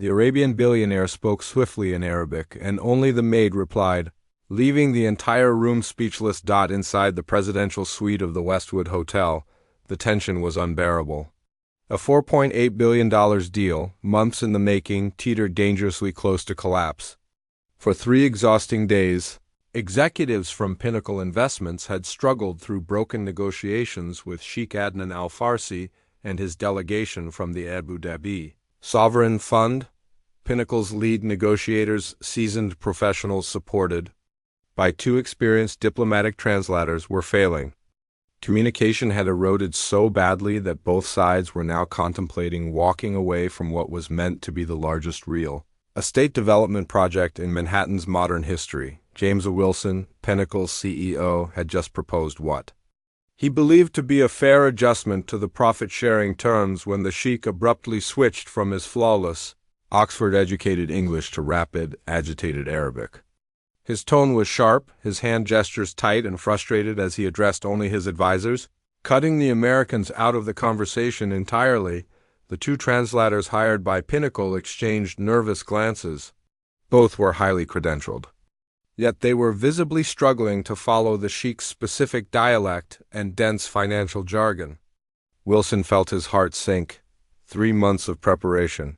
The Arabian billionaire spoke swiftly in Arabic, and only the maid replied, leaving the entire room speechless. Inside the presidential suite of the Westwood Hotel, the tension was unbearable. A $4.8 billion deal, months in the making, teetered dangerously close to collapse. For 3 exhausting days, executives from Pinnacle Investments had struggled through broken negotiations with Sheikh Adnan Al-Farsi and his delegation from the Abu Dhabi Sovereign Fund. Pinnacle's lead negotiators, seasoned professionals supported by 2 experienced diplomatic translators, were failing. Communication had eroded so badly that both sides were now contemplating walking away from what was meant to be the largest real estate development project in Manhattan's modern history. James Wilson, Pinnacle's CEO, had just proposed what he believed to be a fair adjustment to the profit-sharing terms when the Sheikh abruptly switched from his flawless, Oxford-educated English to rapid, agitated Arabic. His tone was sharp, his hand gestures tight and frustrated as he addressed only his advisors, cutting the Americans out of the conversation entirely. The 2 translators hired by Pinnacle exchanged nervous glances. Both were highly credentialed. Yet they were visibly struggling to follow the Sheikh's specific dialect and dense financial jargon. Wilson felt his heart sink. 3 months of preparation.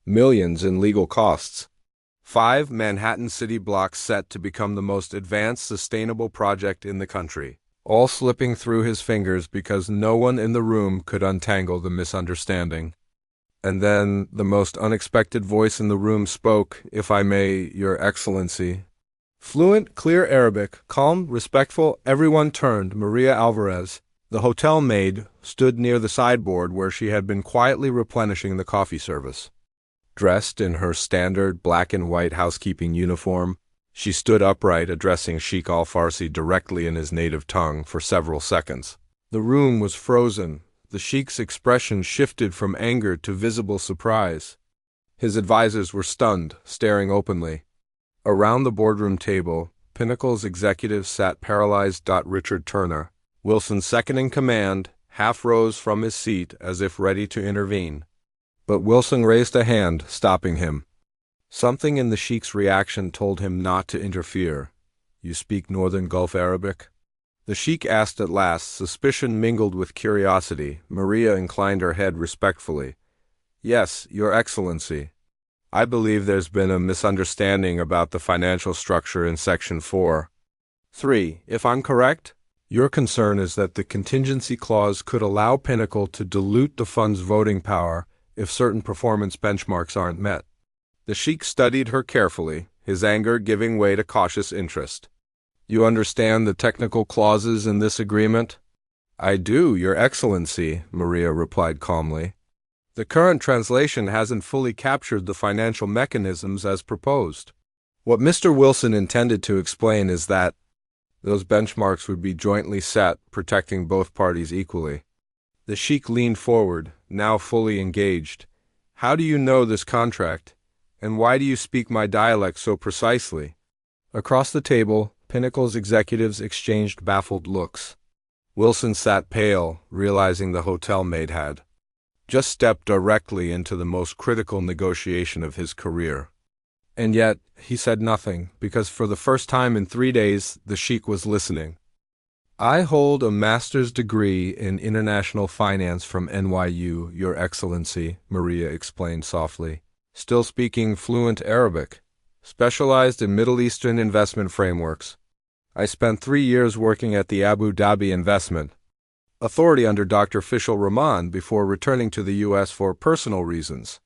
Millions in legal costs. 5 Manhattan city blocks set to become the most advanced sustainable project in the country, all slipping through his fingers because no one in the room could untangle the misunderstanding. And then the most unexpected voice in the room spoke, "If I may, Your Excellency." Fluent, clear Arabic, calm, respectful, everyone turned. Maria Alvarez, the hotel maid, stood near the sideboard where she had been quietly replenishing the coffee service. Dressed in her standard black and white housekeeping uniform, she stood upright, addressing Sheikh Al-Farsi directly in his native tongue for several seconds. The room was frozen. The Sheikh's expression shifted from anger to visible surprise. His advisors were stunned, staring openly. Around the boardroom table, Pinnacle's executives sat paralyzed. Richard Turner, Wilson's second-in-command, half rose from his seat as if ready to intervene. But Wilson raised a hand, stopping him. Something in the Sheikh's reaction told him not to interfere. "You speak Northern Gulf Arabic?" The Sheikh asked at last, suspicion mingled with curiosity. Maria inclined her head respectfully. "Yes, Your Excellency. I believe there's been a misunderstanding about the financial structure in Section 4.3. If I'm correct, your concern is that the contingency clause could allow Pinnacle to dilute the fund's voting power if certain performance benchmarks aren't met." The Sheikh studied her carefully, his anger giving way to cautious interest. "You understand the technical clauses in this agreement?" "I do, Your Excellency," Maria replied calmly. "The current translation hasn't fully captured the financial mechanisms as proposed. What Mr. Wilson intended to explain is that those benchmarks would be jointly set, protecting both parties equally." The Sheikh leaned forward, now fully engaged. "How do you know this contract? And why do you speak my dialect so precisely?" Across the table, Pinnacle's executives exchanged baffled looks. Wilson sat pale, realizing the hotel maid had just stepped directly into the most critical negotiation of his career. And yet, he said nothing, because for the first time in 3 days, the Sheikh was listening. "I hold a master's degree in international finance from NYU, Your Excellency," Maria explained softly, still speaking fluent Arabic, specialized in Middle Eastern investment frameworks. I spent 3 years working at the Abu Dhabi Investment Authority under Dr. Fishal Rahman before returning to the U.S. for personal reasons.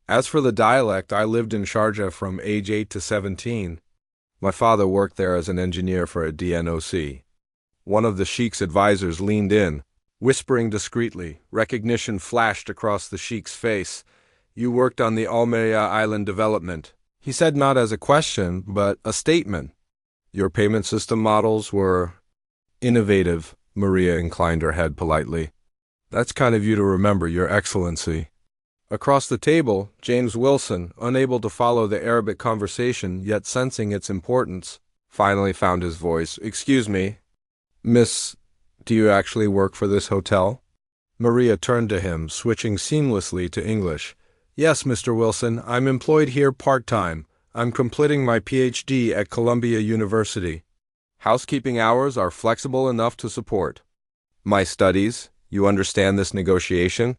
As for the dialect, I lived in Sharjah from age 8 to 17. My father worked there as an engineer for a DNOC. One of the Sheikh's advisors leaned in, whispering discreetly. Recognition flashed across the Sheikh's face. "You worked on the Almeria Island development," he said, not as a question, but a statement. "Your payment system models were innovative." Maria inclined her head politely. "That's kind of you to remember, Your Excellency." Across the table, James Wilson, unable to follow the Arabic conversation, yet sensing its importance, finally found his voice. "Excuse me, Miss, do you actually work for this hotel?" Maria turned to him, switching seamlessly to English. Yes, Mr. Wilson, I'm employed here part-time. I'm completing my PhD at Columbia University. Housekeeping hours are flexible enough to support my studies. You understand this negotiation?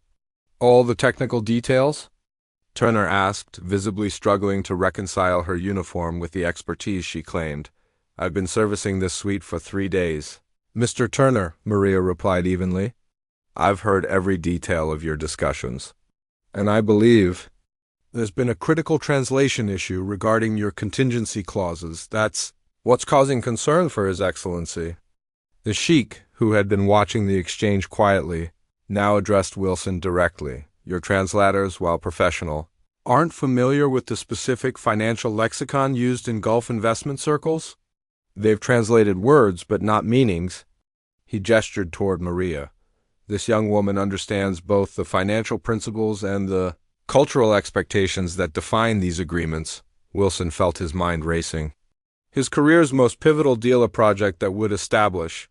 All the technical details? Turner asked, visibly struggling to reconcile her uniform with the expertise she claimed. I've been servicing this suite for 3 days. Mr. Turner, Maria replied evenly, I've heard every detail of your discussions. And I believe there's been a critical translation issue regarding your contingency clauses. That's what's causing concern for His Excellency. The Sheikh, who had been watching the exchange quietly, now addressed Wilson directly. Your translators, while professional, aren't familiar with the specific financial lexicon used in Gulf investment circles? They've translated words but not meanings. He gestured toward Maria. This young woman understands both the financial principles and the cultural expectations that define these agreements. Wilson felt his mind racing. His career's most pivotal deal, a project that would establish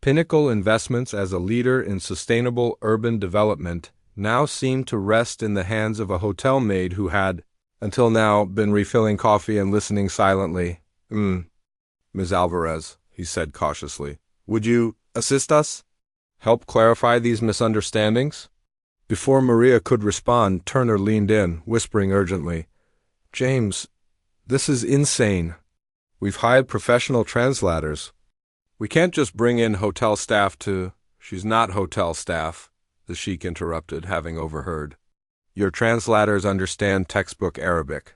Pinnacle Investments as a leader in sustainable urban development, now seemed to rest in the hands of a hotel maid who had, until now, been refilling coffee and listening silently. Ms. Alvarez, he said cautiously, would you assist us? Help clarify these misunderstandings? Before Maria could respond, Turner leaned in, whispering urgently, James, this is insane. We've hired professional translators. We can't just bring in hotel staff to— She's not hotel staff, the Sheikh interrupted, having overheard. Your translators understand textbook Arabic.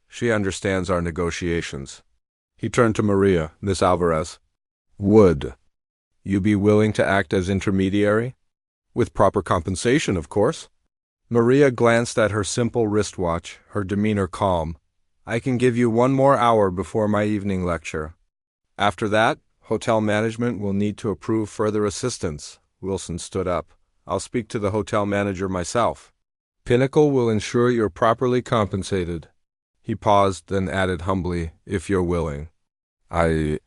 She understands our negotiations. He turned to Maria. Miss Alvarez, would you be willing to act as intermediary? With proper compensation, of course. Maria glanced at her simple wristwatch, her demeanor calm. I can give you 1 more hour before my evening lecture. After that, hotel management will need to approve further assistance. Wilson stood up. I'll speak to the hotel manager myself. Pinnacle will ensure you're properly compensated. He paused, then added humbly, if you're willing. I'd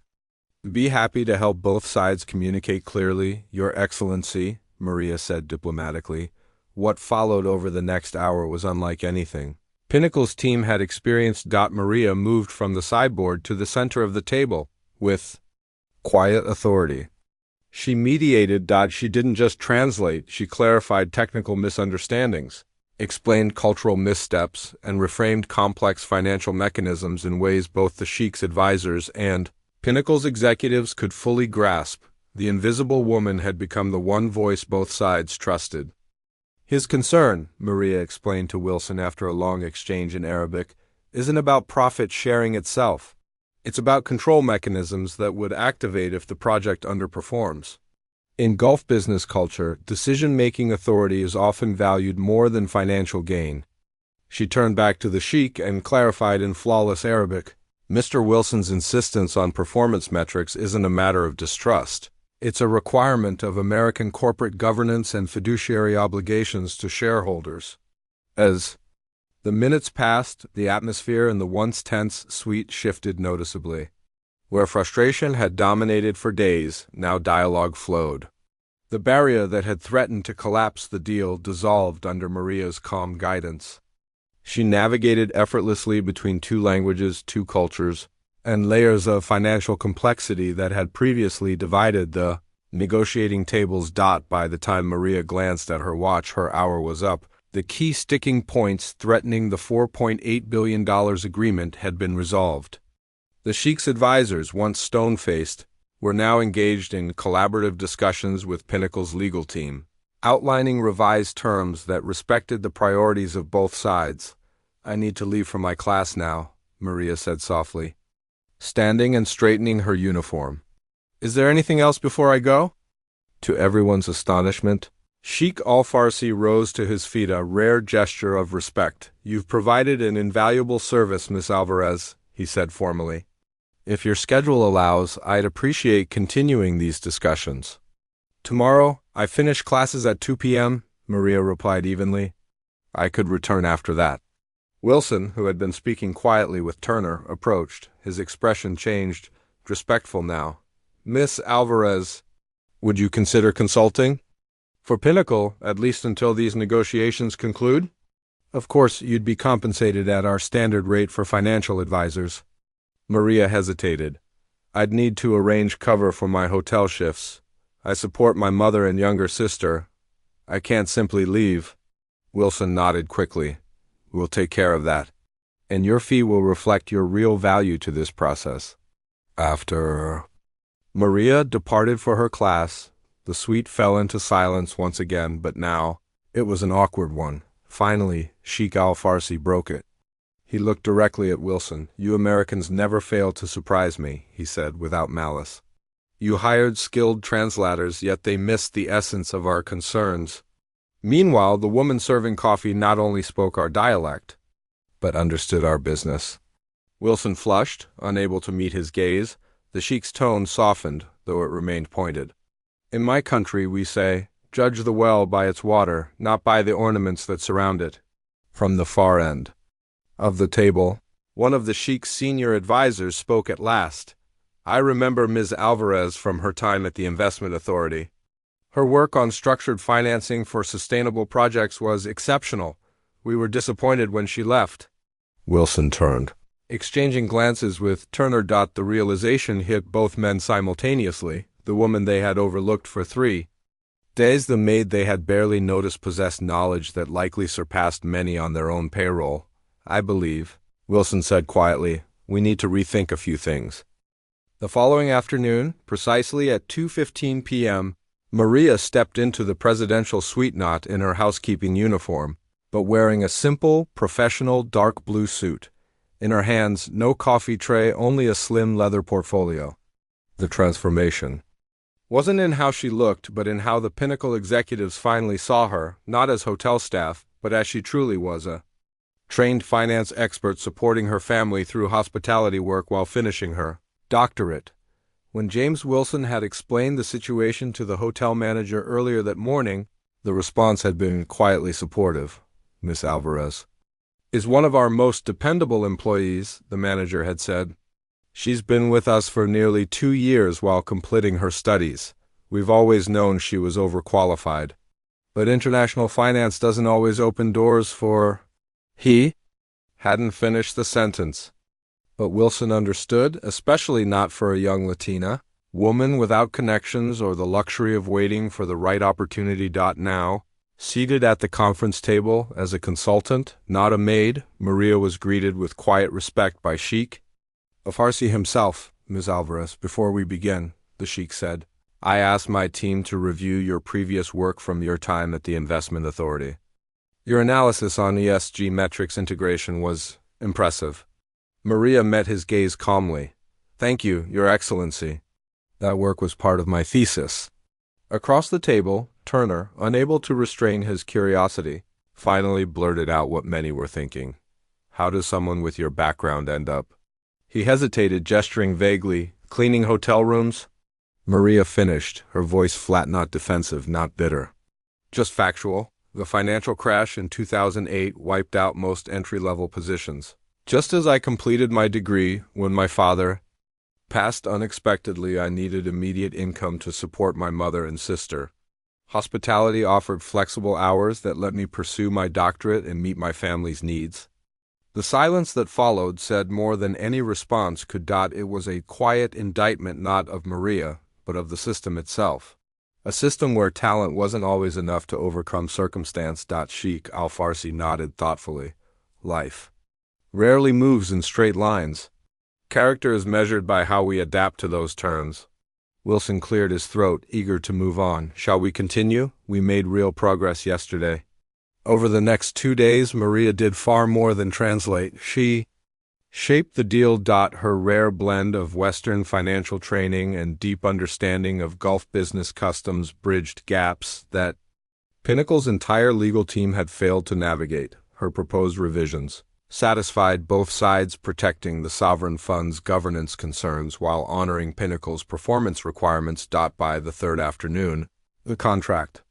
be happy to help both sides communicate clearly, Your Excellency, Maria said diplomatically. What followed over the next hour was unlike anything Pinnacle's team had experienced. Maria moved from the sideboard to the center of the table, with quiet authority. She mediated. She didn't just translate, she clarified technical misunderstandings, explained cultural missteps, and reframed complex financial mechanisms in ways both the Sheikh's advisors and Pinnacle's executives could fully grasp. The invisible woman had become the one voice both sides trusted. His concern, Maria explained to Wilson after a long exchange in Arabic, isn't about profit sharing itself. It's about control mechanisms that would activate if the project underperforms. In Gulf business culture, decision-making authority is often valued more than financial gain. She turned back to the Sheikh and clarified in flawless Arabic, Mr. Wilson's insistence on performance metrics isn't a matter of distrust. It's a requirement of American corporate governance and fiduciary obligations to shareholders. As the minutes passed, the atmosphere in the once tense suite shifted noticeably. Where frustration had dominated for days, now dialogue flowed. The barrier that had threatened to collapse the deal dissolved under Maria's calm guidance. She navigated effortlessly between 2 languages, 2 cultures, and layers of financial complexity that had previously divided the negotiating tables. By the time Maria glanced at her watch, her hour was up. The key sticking points threatening the $4.8 billion agreement had been resolved. The Sheikh's advisors, once stone-faced, were now engaged in collaborative discussions with Pinnacle's legal team, outlining revised terms that respected the priorities of both sides. I need to leave for my class now, Maria said softly, standing and straightening her uniform. Is there anything else before I go? To everyone's astonishment, Sheikh Al-Farsi rose to his feet, a rare gesture of respect. You've provided an invaluable service, Miss Alvarez, he said formally. If your schedule allows, I'd appreciate continuing these discussions. Tomorrow, I finish classes at 2 p.m., Maria replied evenly. I could return after that. Wilson, who had been speaking quietly with Turner, approached. His expression changed, respectful now. Miss Alvarez, would you consider consulting? For Pinnacle, at least until these negotiations conclude? Of course, you'd be compensated at our standard rate for financial advisors. Maria hesitated. I'd need to arrange cover for my hotel shifts. I support my mother and younger sister. I can't simply leave. Wilson nodded quickly. We'll take care of that. And your fee will reflect your real value to this process. After Maria departed for her class, the suite fell into silence once again, but now it was an awkward one. Finally, Sheikh Al-Farsi broke it. He looked directly at Wilson. You Americans never fail to surprise me, he said without malice. You hired skilled translators, yet they missed the essence of our concerns. Meanwhile, the woman serving coffee not only spoke our dialect, but understood our business. Wilson flushed, unable to meet his gaze. The Sheikh's tone softened, though it remained pointed. In my country, we say, judge the well by its water, not by the ornaments that surround it. From the far end of the table, one of the Sheikh's senior advisors spoke at last. I remember Ms. Alvarez from her time at the Investment Authority. Her work on structured financing for sustainable projects was exceptional. We were disappointed when she left. Wilson turned, exchanging glances with Turner. The realization hit both men simultaneously. The woman they had overlooked for 3 days, the maid they had barely noticed, possessed knowledge that likely surpassed many on their own payroll. I believe, Wilson said quietly, we need to rethink a few things. The following afternoon, precisely at 2:15 p.m., Maria stepped into the presidential suite, not in her housekeeping uniform, but wearing a simple, professional dark blue suit. In her hands, no coffee tray, only a slim leather portfolio. The transformation wasn't in how she looked, but in how the Pinnacle executives finally saw her, not as hotel staff, but as she truly was, a trained finance expert supporting her family through hospitality work while finishing her doctorate. When James Wilson had explained the situation to the hotel manager earlier that morning, the response had been quietly supportive. Miss Alvarez is one of our most dependable employees, the manager had said. She's been with us for nearly 2 years while completing her studies. We've always known she was overqualified. But international finance doesn't always open doors for... He hadn't finished the sentence. But Wilson understood, especially not for a young Latina, woman without connections or the luxury of waiting for the right opportunity. Now, seated at the conference table as a consultant, not a maid, Maria was greeted with quiet respect by Sheikh Al-Farsi himself. Ms. Alvarez, before we begin, the Sheikh said, I asked my team to review your previous work from your time at the Investment Authority. Your analysis on ESG metrics integration was impressive. Maria met his gaze calmly. Thank you, Your Excellency. That work was part of my thesis. Across the table, Turner, unable to restrain his curiosity, finally blurted out what many were thinking. How does someone with your background end up? He hesitated, gesturing vaguely. Cleaning hotel rooms? Maria finished, her voice flat, not defensive, not bitter. Just factual. The financial crash in 2008 wiped out most entry-level positions. Just as I completed my degree, when my father passed unexpectedly, I needed immediate income to support my mother and sister. Hospitality offered flexible hours that let me pursue my doctorate and meet my family's needs. The silence that followed said more than any response could. It was a quiet indictment not of Maria, but of the system itself. A system where talent wasn't always enough to overcome circumstance. Sheikh Al-Farsi nodded thoughtfully. Life rarely moves in straight lines. Character is measured by how we adapt to those turns. Wilson cleared his throat, eager to move on. Shall we continue? We made real progress yesterday. Over the next 2 days, Maria did far more than translate. She shaped the deal. Her rare blend of Western financial training and deep understanding of Gulf business customs bridged gaps that Pinnacle's entire legal team had failed to navigate. Her proposed revisions satisfied both sides, protecting the sovereign fund's governance concerns while honoring Pinnacle's performance requirements. By the third afternoon, the contract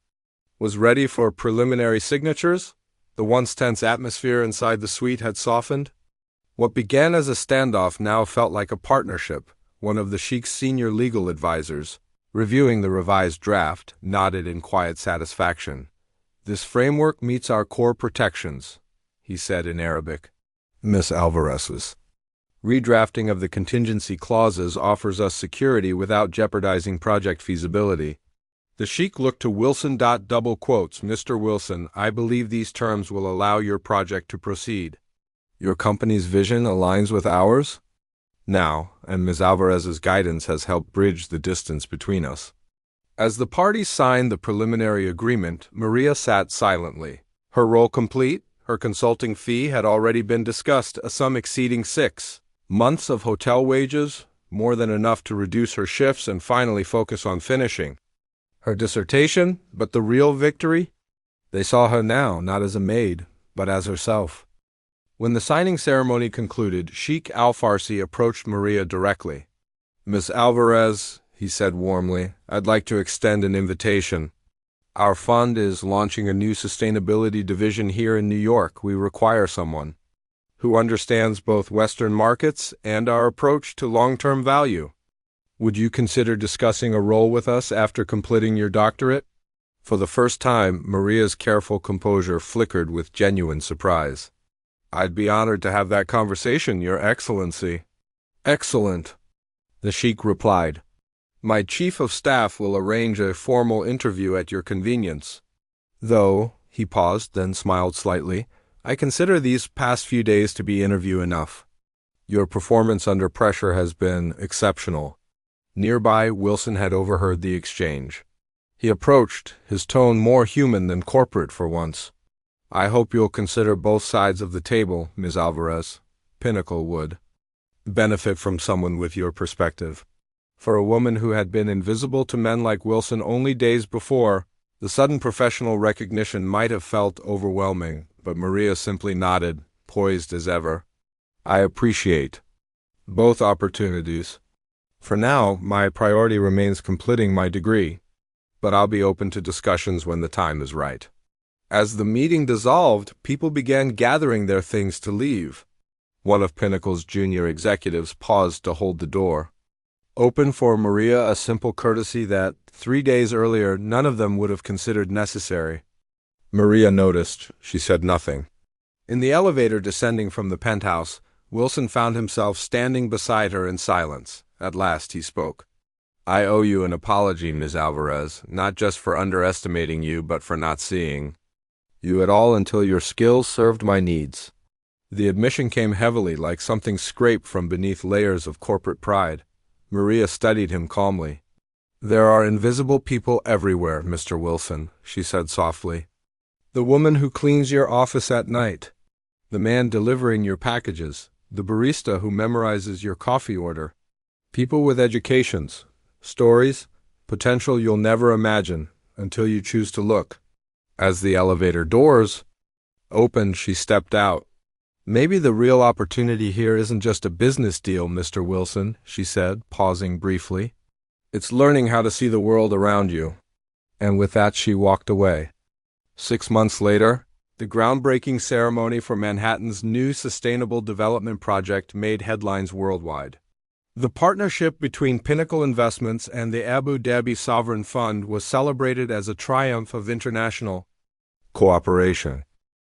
was ready for preliminary signatures. The once tense atmosphere inside the suite had softened. What began as a standoff now felt like a partnership. One of the Sheikh's senior legal advisors, reviewing the revised draft, nodded in quiet satisfaction. This framework meets our core protections. he said in Arabic. Miss Alvarez's redrafting of the contingency clauses offers us security without jeopardizing project feasibility. The Sheikh looked to Wilson. Double quotes, Mr. Wilson, I believe these terms will allow your project to proceed. Your company's vision aligns with ours? Now, and Ms. Alvarez's guidance has helped bridge the distance between us. As the parties signed the preliminary agreement, Maria sat silently. Her role complete, her consulting fee had already been discussed, a sum exceeding 6 months of hotel wages, more than enough to reduce her shifts and finally focus on finishing her dissertation. But the real victory? They saw her now not as a maid, but as herself. When the signing ceremony concluded, Sheikh Al-Farsi approached Maria directly. Miss Alvarez, he said warmly, I'd like to extend an invitation. Our fund is launching a new sustainability division here in New York. We require someone who understands both Western markets and our approach to long-term value. Would you consider discussing a role with us after completing your doctorate? For the first time, Maria's careful composure flickered with genuine surprise. I'd be honored to have that conversation, Your Excellency. Excellent, the Sheikh replied. My chief of staff will arrange a formal interview at your convenience. Though, he paused, then smiled slightly, I consider these past few days to be interview enough. Your performance under pressure has been exceptional. Nearby, Wilson had overheard the exchange. He approached, his tone more human than corporate for once. I hope you'll consider both sides of the table, Ms. Alvarez. Pinnacle would benefit from someone with your perspective. For a woman who had been invisible to men like Wilson only days before, the sudden professional recognition might have felt overwhelming, but Maria simply nodded, poised as ever. I appreciate both opportunities. For now, my priority remains completing my degree, but I'll be open to discussions when the time is right. As the meeting dissolved, people began gathering their things to leave. One of Pinnacle's junior executives paused to hold the door. Open for Maria, a simple courtesy that, 3 days earlier, none of them would have considered necessary. Maria noticed. She said nothing. In the elevator descending from the penthouse, Wilson found himself standing beside her in silence. At last he spoke. I owe you an apology, Ms. Alvarez, not just for underestimating you, but for not seeing you at all until your skills served my needs. The admission came heavily, like something scraped from beneath layers of corporate pride. Maria studied him calmly. There are invisible people everywhere, Mr. Wilson, she said softly. The woman who cleans your office at night, the man delivering your packages, the barista who memorizes your coffee order. People with educations, stories, potential you'll never imagine until you choose to look. As the elevator doors opened, she stepped out. Maybe the real opportunity here isn't just a business deal, Mr. Wilson, she said, pausing briefly. It's learning how to see the world around you. And with that, she walked away. 6 months later, the groundbreaking ceremony for Manhattan's new sustainable development project made headlines worldwide. The partnership between Pinnacle Investments and the Abu Dhabi Sovereign Fund was celebrated as a triumph of international cooperation.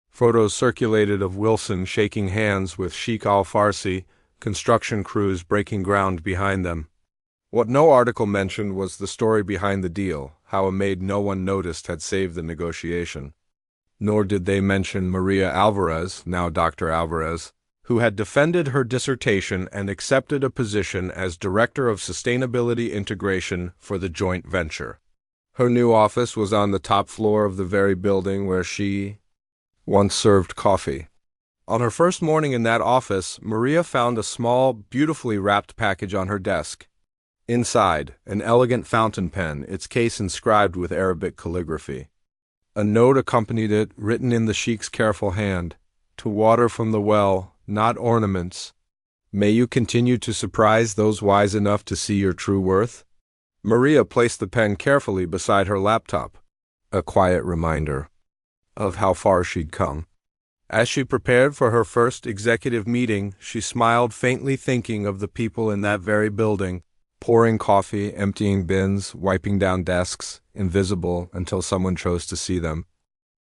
Photos circulated of Wilson shaking hands with Sheikh Al-Farsi, construction crews breaking ground behind them. What no article mentioned was the story behind the deal, how a maid no one noticed had saved the negotiation. Nor did they mention Maria Alvarez, now Dr. Alvarez, who had defended her dissertation and accepted a position as Director of Sustainability Integration for the joint venture. Her new office was on the top floor of the very building where she once served coffee. On her first morning in that office, Maria found a small, beautifully wrapped package on her desk. Inside, an elegant fountain pen, its case inscribed with Arabic calligraphy. A note accompanied it, written in the Sheikh's careful hand, to water from the well, not ornaments. May you continue to surprise those wise enough to see your true worth. Maria placed the pen carefully beside her laptop, a quiet reminder of how far she'd come. As she prepared for her first executive meeting, she smiled faintly, thinking of the people in that very building, pouring coffee, emptying bins, wiping down desks, invisible until someone chose to see them.